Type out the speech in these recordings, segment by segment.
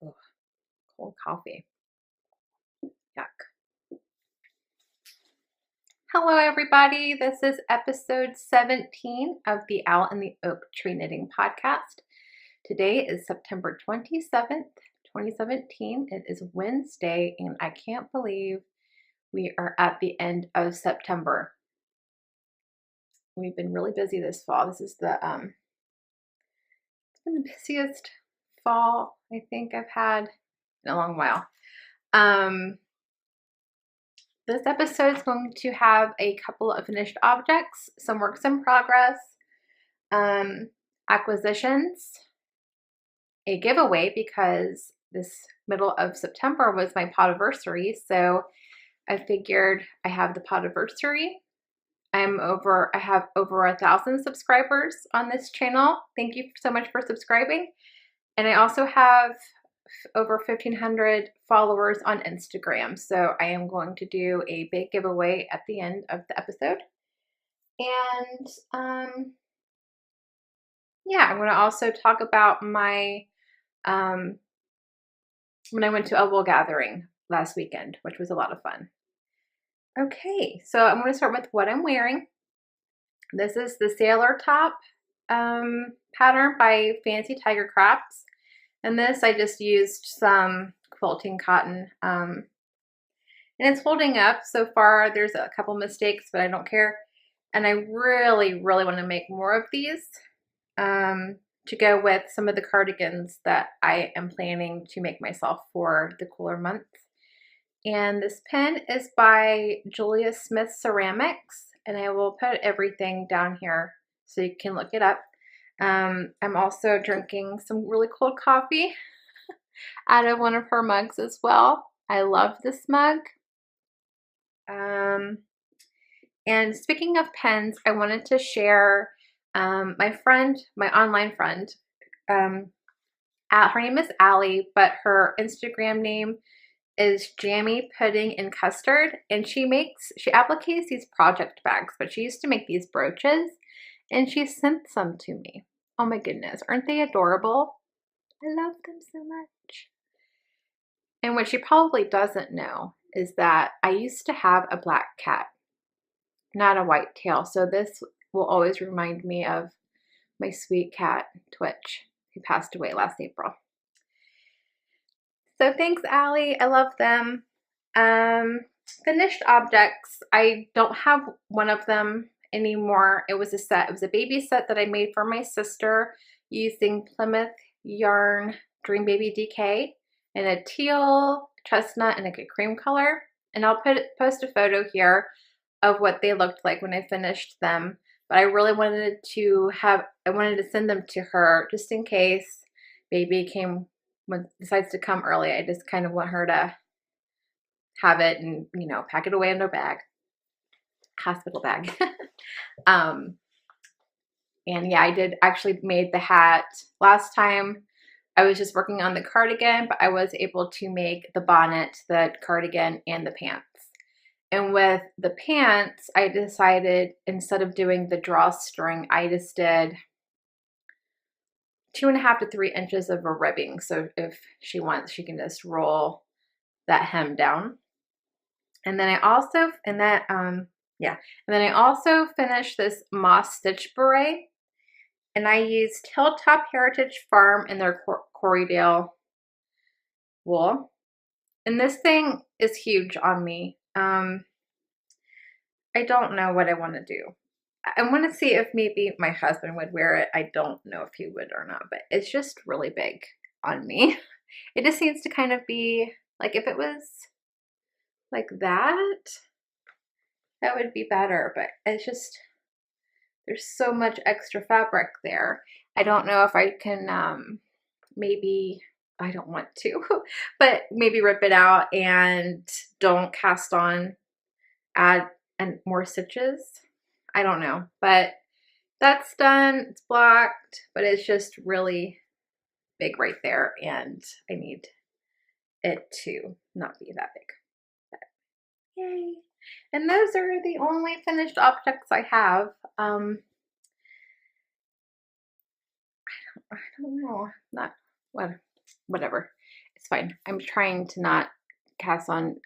Ugh, cold coffee. Yuck. Hello everybody, this is episode 17 of the Owl and the Oak Tree Knitting Podcast. Today is September 27th, 2017. It is Wednesday and I can't believe we are at the end of September. We've been really busy this fall. This is it's been the busiest fall I think I've had in a long while. This episode is going to have a couple of finished objects, some works in progress, acquisitions, a giveaway because this middle of September was my podiversary, so I figured I have the podiversary. I have over 1,000 subscribers on this channel. Thank you so much for subscribing. And I also have over 1,500 followers on Instagram. So I am going to do a big giveaway at the end of the episode. And yeah, I'm going to also talk about my, when I went to a wool gathering last weekend, which was a lot of fun. Okay, so I'm going to start with what I'm wearing. This is the Sailor Top pattern by Fancy Tiger Crafts. And this, I just used some quilting cotton. And it's holding up so far. There's a couple mistakes, but I don't care. And I really, really want to make more of these to go with some of the cardigans that I am planning to make myself for the cooler months. And this pen is by Julia.smith.ceramics. And I will put everything down here so you can look it up. I'm also drinking some really cold coffee out of one of her mugs as well. I love this mug. And speaking of pens, I wanted to share my online friend. Her name is Allie, but her Instagram name is JammyPuddingandCustard, and she appliques these project bags, but she used to make these brooches. And she sent some to me. Oh my goodness, aren't they adorable? I love them so much. And what she probably doesn't know is that I used to have a black cat, not a white tail. So this will always remind me of my sweet cat, Twitch, who passed away last April. So thanks, Allie. I love them. Finished objects. I don't have one of them anymore. It was a set. It was a baby set that I made for my sister using Plymouth yarn Dream Baby DK in a teal, chestnut, and like a cream color. And I'll post a photo here of what they looked like when I finished them. But I really wanted to send them to her just in case baby decides to come early. I just kind of want her to have it and, you know, pack it away in her bag. Hospital bag. And yeah, I did actually made the hat last time. I was just working on the cardigan, but I was able to make the bonnet, the cardigan, and the pants. And with the pants, I decided instead of doing the drawstring, I just did 2.5 to 3 inches of a ribbing. So if she wants, she can just roll that hem down. And then I also, and then I also finished this moss stitch beret, and I used Hilltop Heritage Farm in their Corriedale wool. And this thing is huge on me. I don't know what I want to do. I want to see if maybe my husband would wear it. I don't know if he would or not, but it's just really big on me. It just seems to kind of be like if it was like that would be better, but it's just, there's so much extra fabric there. I don't know if I can, maybe, I don't want to, but maybe rip it out and don't cast on, add more stitches. I don't know, but that's done. It's blocked, but it's just really big right there, and I need it to not be that big. But yay. And those are the only finished objects I have. I don't know. Whatever. fine. I'm trying to not cast on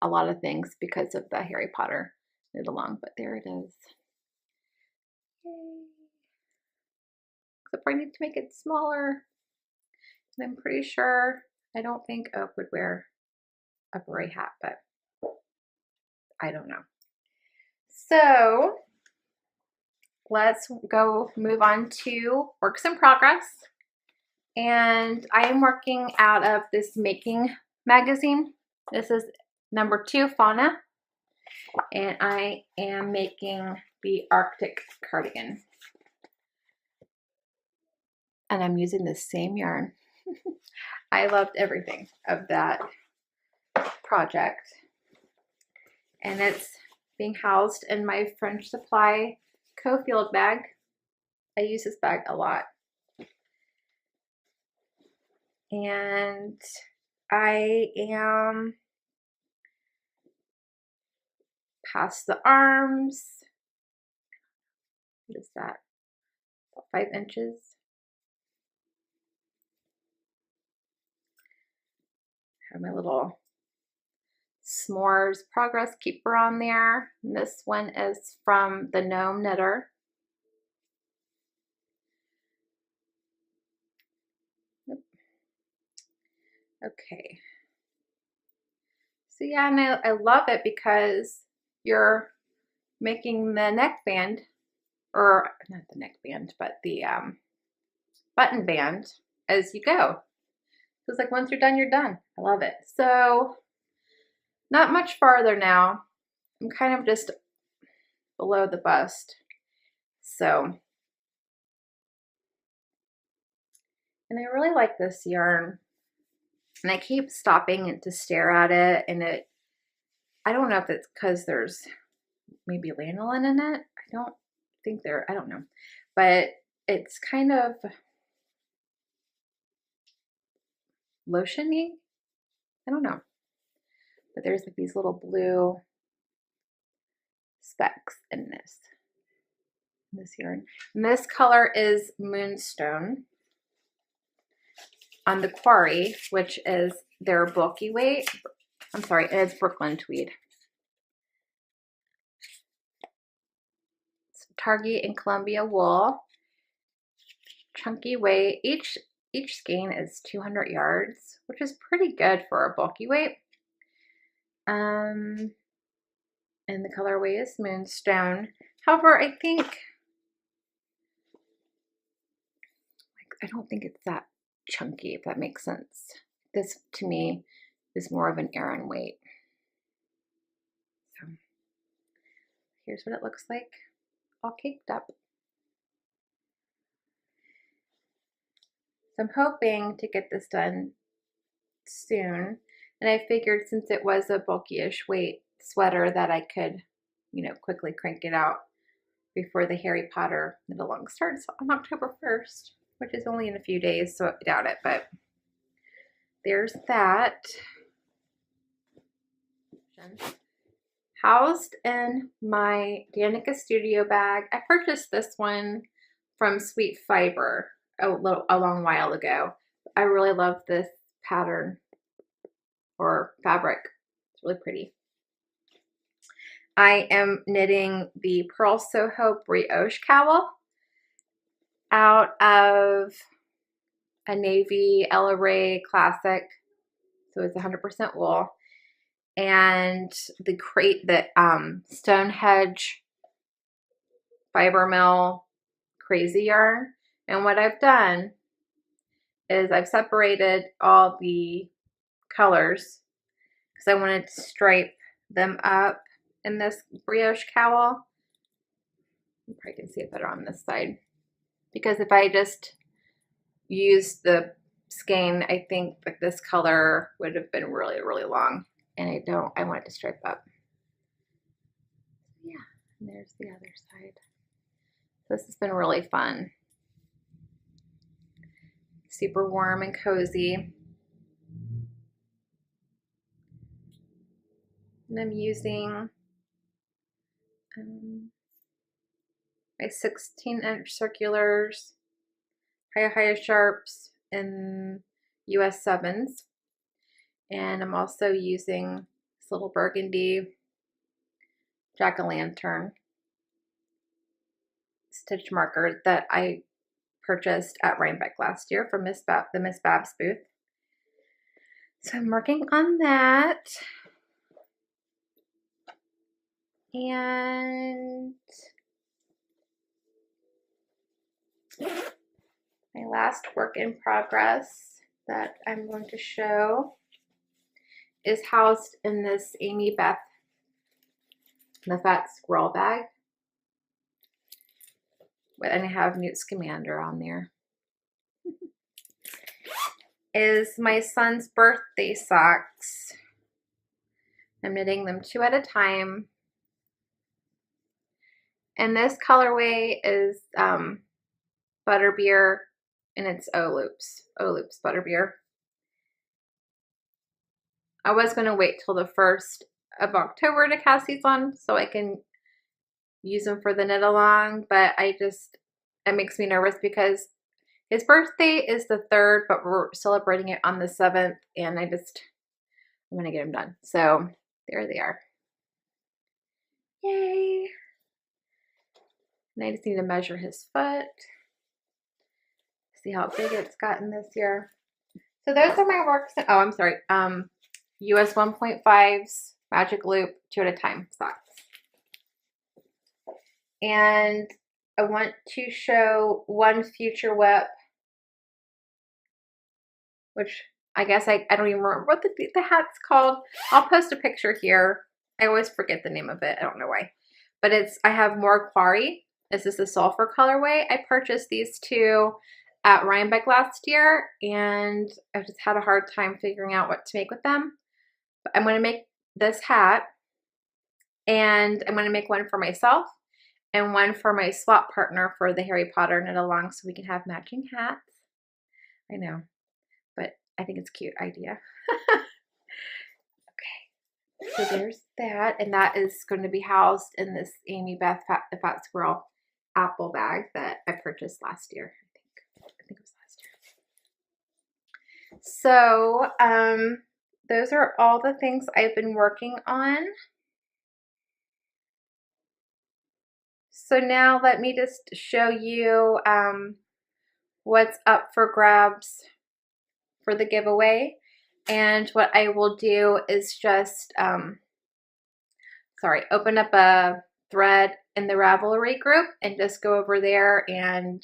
a lot of things because of the Harry Potter knit along, but there it is. Yay. Except I need to make it smaller. And I'm pretty sure, I don't think Oak would wear a beret hat, but I don't know. So let's go move on to works in progress. And I am working out of this Making magazine. This is number 2, Fauna. And I am making the Arctic cardigan. And I'm using the same yarn. I loved everything of that project. And it's being housed in my French Supply Cofield bag. I use this bag a lot. And I am past the arms. What is that? About 5 inches. I have my little S'mores Progress Keeper on there. And this one is from the Gnome Knitter. Okay. So yeah, and I love it because you're making the neckband, or not the neckband, but the button band as you go. So it's like once you're done, you're done. I love it. So not much farther now. I'm kind of just below the bust. So, and I really like this yarn. And I keep stopping and to stare at it, and I don't know if it's because there's maybe lanolin in it. I don't think I don't know. But it's kind of lotiony. I don't know. But there's like these little blue specks in this yarn. And this color is Moonstone on the Quarry, which is their bulky weight. I'm sorry, it's Brooklyn Tweed. It's Targhee and Columbia wool. Chunky weight. Each skein is 200 yards, which is pretty good for a bulky weight. And the colorway is Moonstone. However, I don't think it's that chunky, if that makes sense. This to me is more of an Aran weight. So here's what it looks like, all caked up. So I'm hoping to get this done soon. And I figured since it was a bulky-ish weight sweater that I could, quickly crank it out before the Harry Potter knit along starts on October 1st, which is only in a few days, so I doubt it, but there's that. Housed in my Danica Studio bag. I purchased this one from Sweet Fiber a long while ago. I really love this pattern or fabric. It's really pretty. I am knitting the Purl Soho brioche cowl out of a navy Ella Rae classic. So it's 100% wool. And the Stonehenge Fiber Mill Crazy yarn. And what I've done is I've separated all the colors because I wanted to stripe them up in this brioche cowl. You probably can see it better on this side. Because if I just used the skein, I think that this color would have been really, really long. And I want it to stripe up. Yeah, and there's the other side. So this has been really fun. Super warm and cozy. And I'm using my 16-inch circulars, Hiya Sharps in US 7s. And I'm also using this little burgundy jack-o'-lantern stitch marker that I purchased at Rhinebeck last year from the Miss Babs booth. So I'm working on that. And my last work in progress that I'm going to show is housed in this Amy Beth the Fat Squirrel bag. And I have Newt Scamander on there. Is my son's birthday socks. I'm knitting them 2 at a time. And this colorway is Butterbeer, and it's O-loops Butterbeer. I was going to wait till the 1st of October to cast these on so I can use them for the knit along, but it makes me nervous because his birthday is the 3rd, but we're celebrating it on the 7th, and I'm going to get them done. So there they are. Yay! And I just need to measure his foot. See how big it's gotten this year. So those are my works. Oh, I'm sorry. US 1.5's Magic Loop 2 at a time socks. And I want to show one future whip, which I guess I don't even remember what the hat's called. I'll post a picture here. I always forget the name of it. I don't know why. But I have more Quarry. This is the sulfur colorway. I purchased these 2 at Rhinebeck last year, and I just had a hard time figuring out what to make with them. But I'm going to make this hat, and I'm going to make one for myself and one for my swap partner for the Harry Potter knit along so we can have matching hats. I know, but I think it's a cute idea. Okay, so there's that, and that is going to be housed in this Amy Beth the Fat Squirrel apple bag that I purchased last year. I think it was last year. So those are all the things I've been working on. So now let me just show you what's up for grabs for the giveaway. And what I will do is just, open up a thread in the Ravelry group and just go over there, and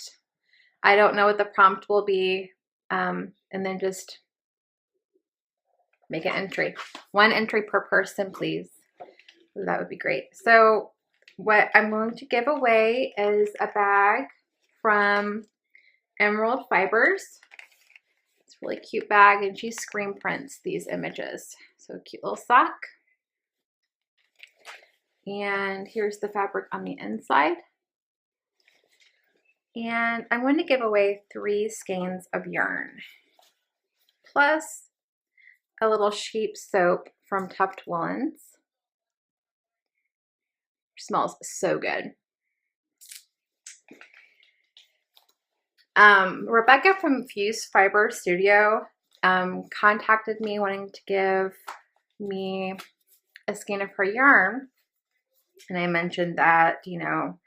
I don't know what the prompt will be, and then just make an entry. 1 entry per person, please. That would be great. So what I'm going to give away is a bag from Emerald Fibers. It's a really cute bag, and she screen prints these images. So a cute little sock. And here's the fabric on the inside. And I'm going to give away 3 skeins of yarn, plus a little sheep soap from Tuft Woolens. Smells so good. Rebecca from Fuse Fiber Studio contacted me wanting to give me a skein of her yarn, and I mentioned that, you know,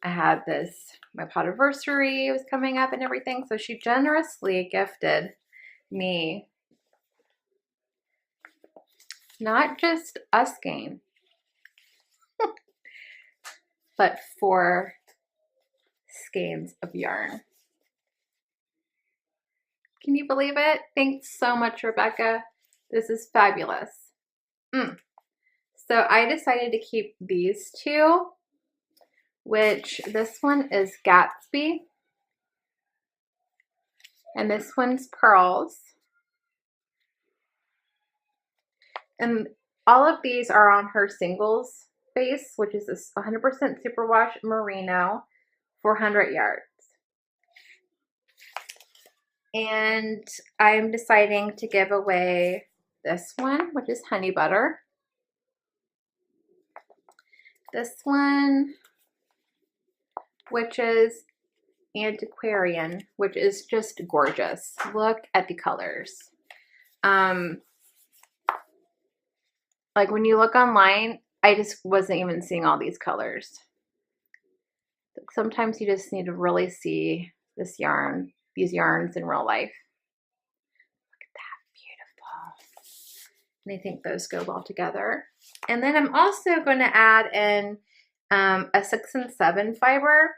I had my podiversary was coming up and everything, so she generously gifted me not just a skein, but 4 skeins of yarn. Can you believe it? Thanks so much, Rebecca. This is fabulous. So I decided to keep these 2, which this one is Gatsby, and this one's Pearls. And all of these are on her singles base, which is this 100% superwash merino, 400 yards. And I'm deciding to give away this one, which is Honey Butter. This one, which is Antiquarian, which is just gorgeous. Look at the colors. like when you look online, I just wasn't even seeing all these colors. Sometimes you just need to really see this yarn, these yarns in real life. Look at that, beautiful. And I think those go well together. And then I'm also going to add in a 6 and 7 fiber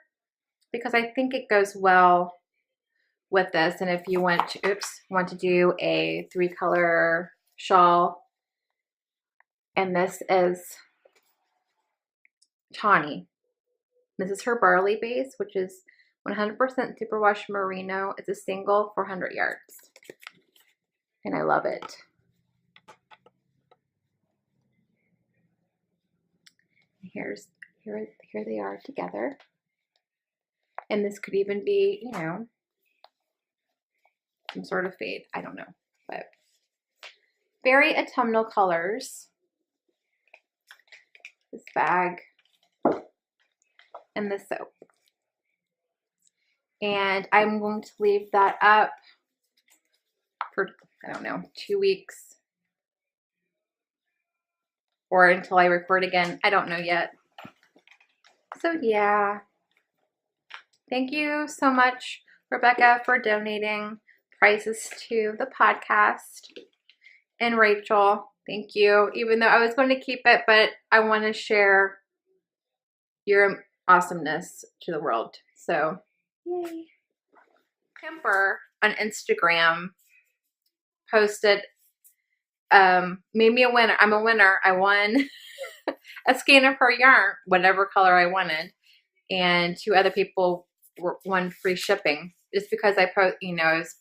because I think it goes well with this. And if you want to do a 3-color shawl, and this is tawny. This is her barley base, which is 100% superwash merino. It's a single 400 yards. And I love it. Here they are together. And this could even be, you know, some sort of fade. I don't know. But very autumnal colors. This bag. And the soap. And I'm going to leave that up for, I don't know, 2 weeks. Or until I record again. I don't know yet. So yeah. Thank you so much, Rebecca, for donating prizes to the podcast. And Rachel, thank you. Even though I was going to keep it, but I want to share your awesomeness to the world. So, yay. Kemper on Instagram posted, made me a winner. I'm a winner. I won a skein of her yarn, whatever color I wanted. And 2 other people won free shipping just because I was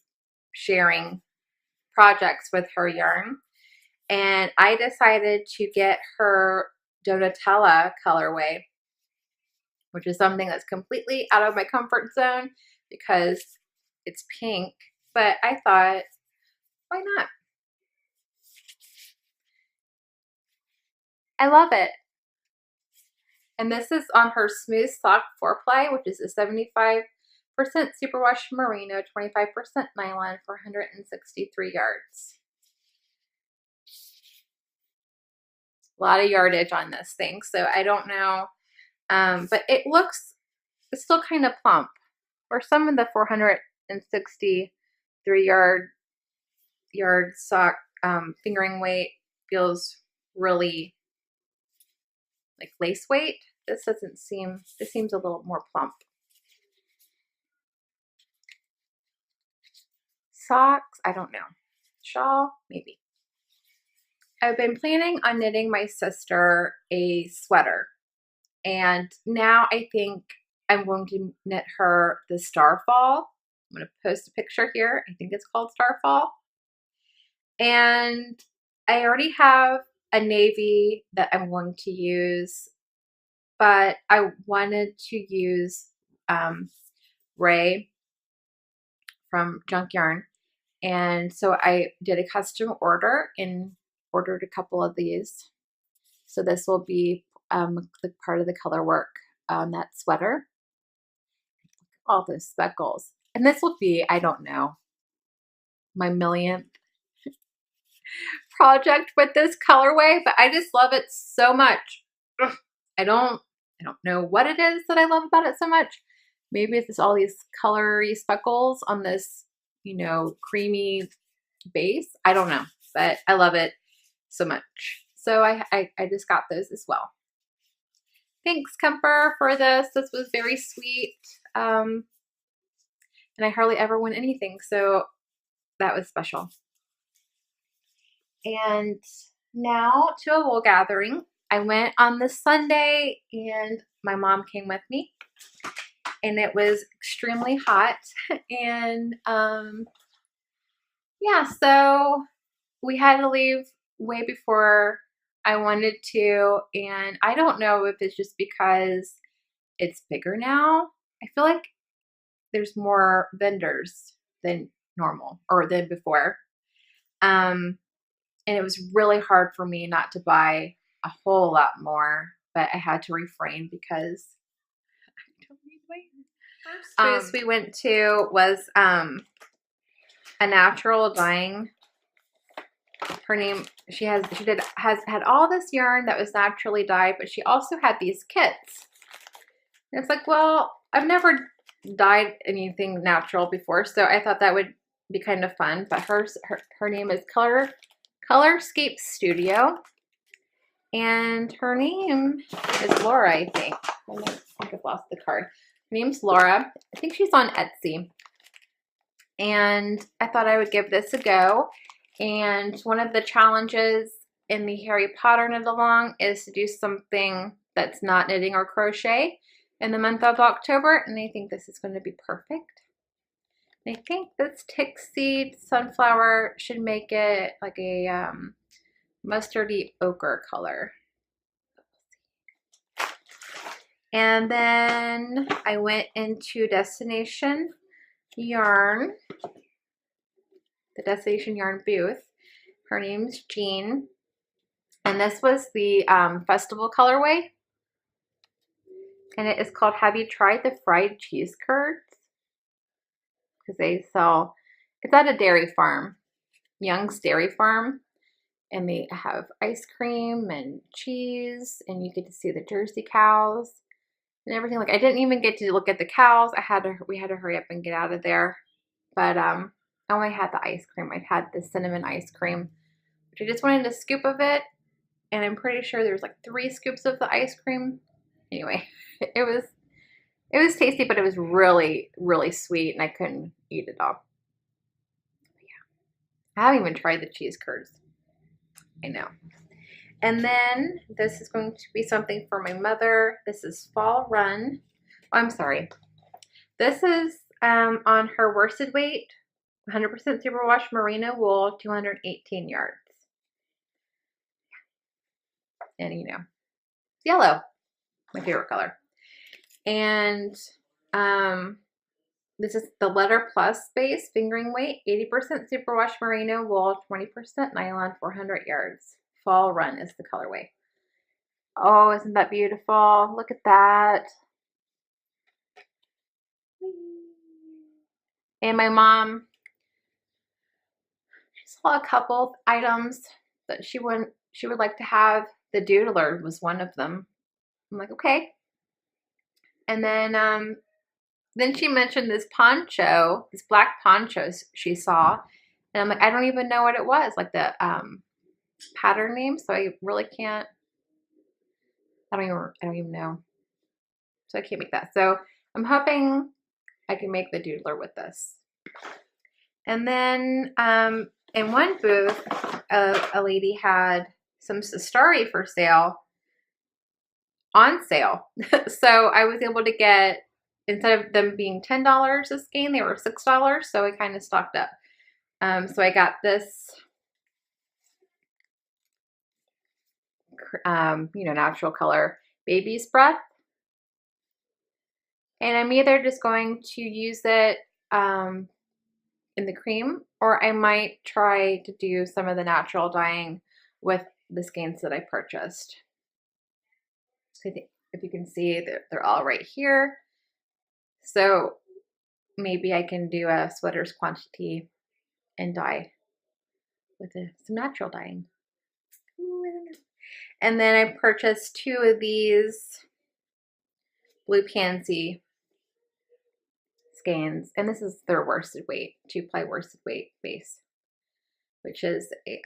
sharing projects with her yarn. And I decided to get her Donatella colorway, which is something that's completely out of my comfort zone because it's pink. But I thought, why not? I love it. And this is on her Smooth Sock 4-ply, which is a 75% superwash merino, 25% nylon for 163 yards. A lot of yardage on this thing, so I don't know. But it's still kind of plump. Or some of the 463 yard sock fingering weight feels really like lace weight. This seems a little more plump. Socks, I don't know. Shawl, maybe. I've been planning on knitting my sister a sweater. And now I think I'm going to knit her the Starfall. I'm going to post a picture here. I think it's called Starfall. And I already have a navy that I'm going to use, but I wanted to use Ray from Junk Yarn. And so I did a custom order and ordered a couple of these. So this will be the part of the color work on that sweater. All those speckles. And this will be, I don't know, my millionth project with this colorway, but I just love it so much. I don't know what it is that I love about it so much. Maybe it's just all these colory speckles on this, you know, creamy base. I don't know, but I love it so much. So I just got those as well. Thanks, Kemper, for this. This was very sweet. And I hardly ever win anything, so that was special. And now to a wool gathering. I went on this Sunday and my mom came with me. And it was extremely hot. And yeah, so we had to leave way before I wanted to. And I don't know if it's just because it's bigger now. I feel like there's more vendors than normal or than before. And it was really hard for me not to buy a whole lot more, but I had to refrain because I don't need weight. First booth we went to was a natural dyeing her name, she has had all this yarn that was naturally dyed, but she also had these kits. And it's like, well, I've never dyed anything natural before, so I thought that would be kind of fun. But her name is Colorscape Studio, and her name is Laura, I think. I think I've lost the card. Her name's Laura. I think she's on Etsy. And I thought I would give this a go. And one of the challenges in the Harry Potter knit along is to do something that's not knitting or crochet in the month of October, and I think this is going to be perfect. And I think this tick seed sunflower should make it like a mustardy ochre color. And then I went into Destination Yarn, the Destination Yarn booth. Her name's Jean, and this was the festival colorway. And it is called Have You Tried the Fried Cheese Curds? Because they sell, it's at a dairy farm, Young's Dairy Farm. And they have ice cream and cheese, and you get to see the Jersey cows and everything. Like, I didn't even get to look at the cows. We had to hurry up and get out of there. But I only had the ice cream. I had the cinnamon ice cream, which I just wanted a scoop of it. And I'm pretty sure there was like 3 scoops of the ice cream. Anyway, it was tasty, but it was really, really sweet, and I couldn't eat it all. But yeah, I haven't even tried the cheese curds. I know. And then this is going to be something for my mother. This is Fall Run. Oh, I'm sorry. This is on her worsted weight, 100% superwash merino wool, 218 yards. And you know, yellow, my favorite color. And this is the Letter Plus base fingering weight, 80% superwash merino wool, 20% nylon, 400 yards. Fall Run is the colorway. Oh, isn't that beautiful? Look at that. And my mom, she saw a couple items that she would like to have. The doodler was one of them. I'm like, okay. And then she mentioned this poncho, this black poncho she saw. And I'm like, I don't even know what it was, like the pattern name. So I really can't, I don't even know. So I can't make that. So I'm hoping I can make the doodler with this. And then in one booth, a lady had some Sestari for sale, on sale. So I was able to get, instead of them being $10 a skein, they were $6. So I kind of stocked up. So I got this, you know, natural color Baby's Breath. And I'm either just going to use it in the cream, or I might try to do some of the natural dyeing with the skeins that I purchased. So if you can see, they're all right here. So maybe I can do a sweater's quantity and dye with some natural dyeing. Ooh, I don't know. And then I purchased 2 of these Blue Pansy skeins, and this is their worsted weight, 2-ply worsted weight base, which is a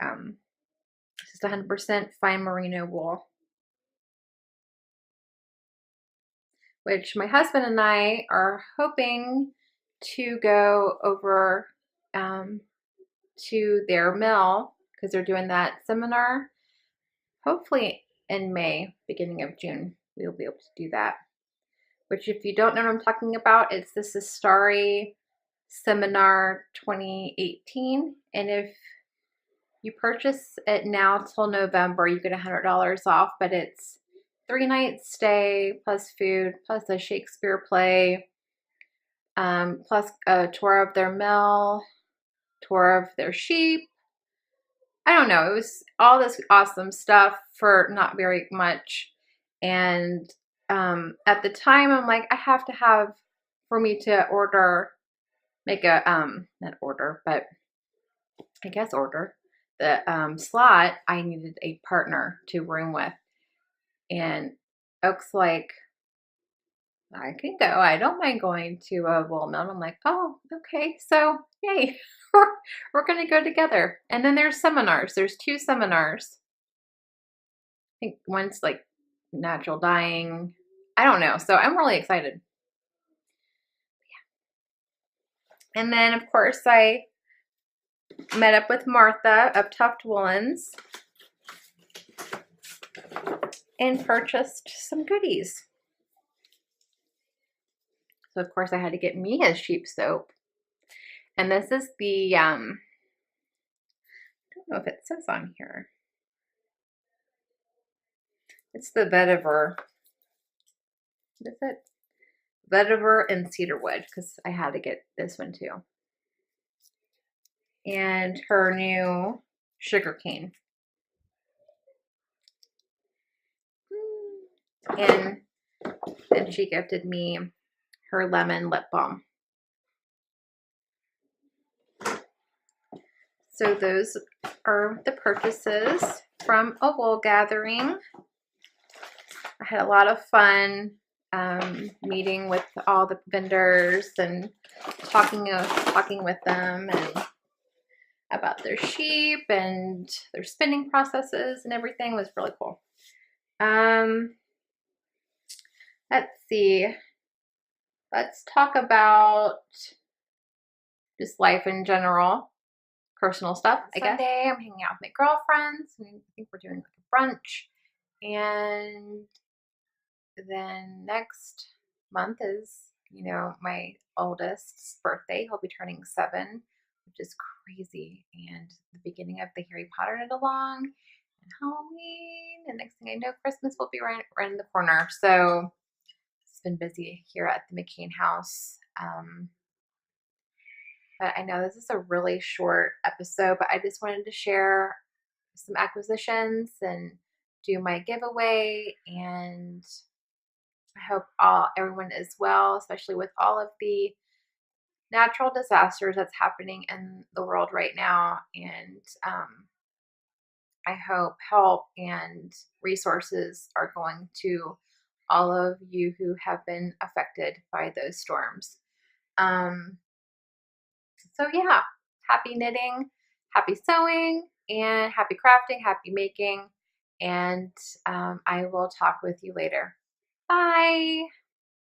just 100% fine merino wool, which my husband and I are hoping to go over to their mill, because they're doing that seminar. Hopefully in May, beginning of June, we'll be able to do that. Which, if you don't know what I'm talking about, it's the Sestari Seminar 2018. And if you purchase it now till November, you get $100 off. But it's 3 nights stay, plus food, plus a Shakespeare play, plus a tour of their mill, tour of their sheep. I don't know. It was all this awesome stuff for not very much. And at the time, I'm like, I have to have, for me to order, make a, not order, but I guess order the slot, I needed a partner to room with. And Oak's like, I can go. I don't mind going to a wool mill. And I'm like, oh, okay. So, yay, we're going to go together. And then there's seminars. There's 2 seminars. I think one's like natural dyeing. I don't know. So I'm really excited. Yeah. And then, of course, I met up with Martha of Tuft Woolens and purchased some goodies. So of course I had to get me a sheep soap. And this is the, I don't know if it says on here. It's the vetiver. What is it? Vetiver and cedarwood, because I had to get this one too. And her new sugar cane. And then she gifted me her lemon lip balm. So those are the purchases from a wool gathering. I had a lot of fun meeting with all the vendors and talking with them and about their sheep and their spinning processes and everything. It was really cool. Let's see. Let's talk about just life in general, personal stuff, I guess. Sunday, I'm hanging out with my girlfriends. I think we're doing like a brunch. And then next month is, you know, my oldest's birthday. He'll be turning 7, which is crazy. And the beginning of the Harry Potter knit along and Halloween. And next thing I know, Christmas will be right in the corner. So it's been busy here at the McCain house. But I know this is a really short episode, but I just wanted to share some acquisitions and do my giveaway. And I hope everyone is well, especially with all of the natural disasters that's happening in the world right now. And I hope help and resources are going to all of you who have been affected by those storms. So yeah, happy knitting, happy sewing, and happy crafting, happy making. And I will talk with you later. Bye.